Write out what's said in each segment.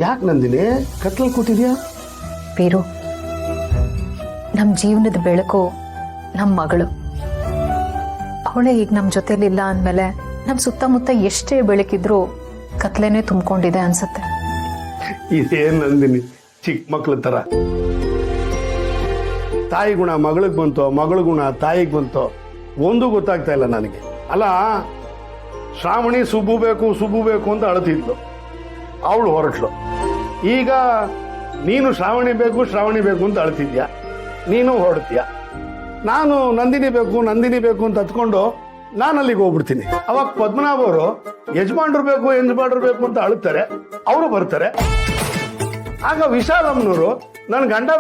ಯಾಕೆ ನಂದಿನಿ ಕತ್ಲಲ್ಲಿ ಕೂತಿದ್ಯಾ? ಬೀರು, ನಮ್ಮ ಜೀವನದ ಬೆಳಕು ನಮ್ಮ ಮಗಳು. ಅವಳೇ ಈಗ ನಮ್ಮ ಜೊತೆಲಿಲ್ಲ ಅಂದಮೇಲೆ ನಮ್ಮ ಸುತ್ತಮುತ್ತ ಎಷ್ಟೇ ಬೆಳಕಿದ್ರೂ ಕತ್ಲೇನೆ ತುಂಬಿಕೊಂಡಿದೆ ಅನ್ಸುತ್ತೆ. ಇದೇನ್ ನಂದಿನಿ ಚಿಕ್ಕ ಮಕ್ಳ ತರ. ತಾಯಿ ಗುಣ ಮಗಳಿಗೆ ಬಂತೋ, ಮಗಳ ಗುಣ ತಾಯಿಗೆ ಬಂತೋ ಒಂದು ಗೊತ್ತಾಗ್ತಾ ಇಲ್ಲ ನನಗೆ. ಅಲ್ಲ, ಶ್ರಾವಣಿ ಸುಬ್ಬು ಬೇಕು ಅಂತ ಅಳ್ತಿದ್ಲು, ಅವಳು ಹೊರಟ್ಲು. ಈಗ ನೀನು ಶ್ರಾವಣಿ ಬೇಕು ಅಂತ ಅಳ್ತಿದ್ಯಾ, ನೀನು ಹೊರಡ್ತೀಯ. ನಾನು ನಂದಿನಿ ಬೇಕು ಅಂತ ಹತ್ಕೊಂಡು ನಾನು ಅಲ್ಲಿಗೆ ಹೋಗ್ಬಿಡ್ತೀನಿ. ಅವಾಗ ಪದ್ಮನಾಭ ಅವರು ಯಜಮಾನ್ರು ಬೇಕು ಅಂತ ಅಳುತ್ತಾರೆ, ಅವರು ಬರ್ತಾರೆ. ಆಗ ವಿಶಾಲಮ್ಮನವರು ನನ್ ಗಂಡ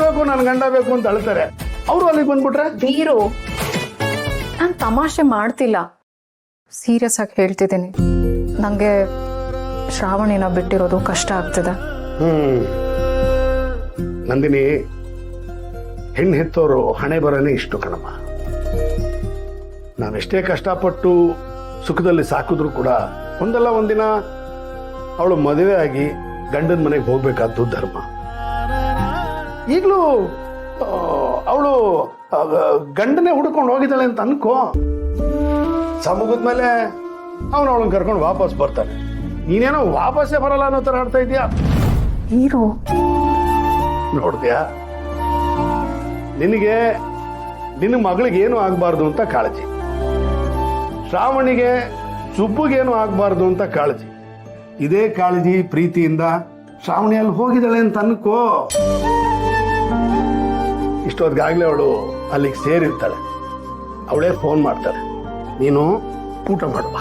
ಬೇಕು ಅಂತ ಅಳ್ತಾರೆ, ಅವರು ಅಲ್ಲಿಗೆ ಬಂದ್ಬಿಟ್ರೆ. ಬೀರು, ನಾನು ತಮಾಷೆ ಮಾಡ್ತಿಲ್ಲ, ಸೀರಿಯಸ್ ಆಗಿ ಹೇಳ್ತಿದ್ದೀನಿ. ನಂಗೆ ಶ್ರಾವಣಿನ ಬಿಟ್ಟಿರೋದು ಕಷ್ಟ ಆಗ್ತಿದೆ. ನಂದಿನಿ, ಹೆಣ್ಣು ಹೆತ್ತೋರು ಹಣೆ ಬರನೇ ಇಷ್ಟು ಕಣಮ್ಮ. ನಾವೆಷ್ಟೇ ಕಷ್ಟಪಟ್ಟು ಸುಖದಲ್ಲಿ ಸಾಕಿದ್ರು ಕೂಡ ಒಂದಲ್ಲ ಒಂದಿನ ಅವಳು ಮದುವೆ ಆಗಿ ಗಂಡನ ಮನೆಗೆ ಹೋಗ್ಬೇಕಾದ್ದು ಧರ್ಮ. ಈಗಲೂ ಅವಳು ಗಂಡನೇ ಹುಡ್ಕೊಂಡು ಹೋಗಿದ್ದಾಳೆ ಅಂತ ಅನ್ಕೋ, ಸಮುಗದ ಮೇಲೆ ಅವಳನ್ನ ಕರ್ಕೊಂಡು ವಾಪಸ್ ಬರ್ತಾನೆ. ನೀನೇನೋ ವಾಪಸ್ಸೇ ಬರಲ್ಲ ಅನ್ನೋ ತರ ಆಡ್ತಾ ಇದೀಯಾ. ಹೀರೋ ನೋಡ್ತೀಯಾ, ನಿನಗೆ ನಿನ್ನ ಮಗಳಿಗೆ ಏನು ಆಗಬಾರ್ದು ಅಂತ ಕಾಳಜಿ, ಶ್ರಾವಣಿಗೆ ಸುಬ್ಬುಗೇನು ಆಗಬಾರ್ದು ಅಂತ ಕಾಳಜಿ. ಇದೇ ಕಾಳಜಿ ಪ್ರೀತಿಯಿಂದ ಶ್ರಾವಣಿ ಅಲ್ಲಿ ಹೋಗಿದ್ದಾಳೆ ಅಂತ ಅನ್ಕೋ. ಇಷ್ಟೊತ್ತಿಗಾಗ್ಲೇ ಅವಳು ಅಲ್ಲಿಗೆ ಸೇರಿರ್ತಾಳೆ, ಅವಳೇ ಫೋನ್ ಮಾಡ್ತಾಳೆ, ನೀನು ಊಟ ಮಾಡುವ.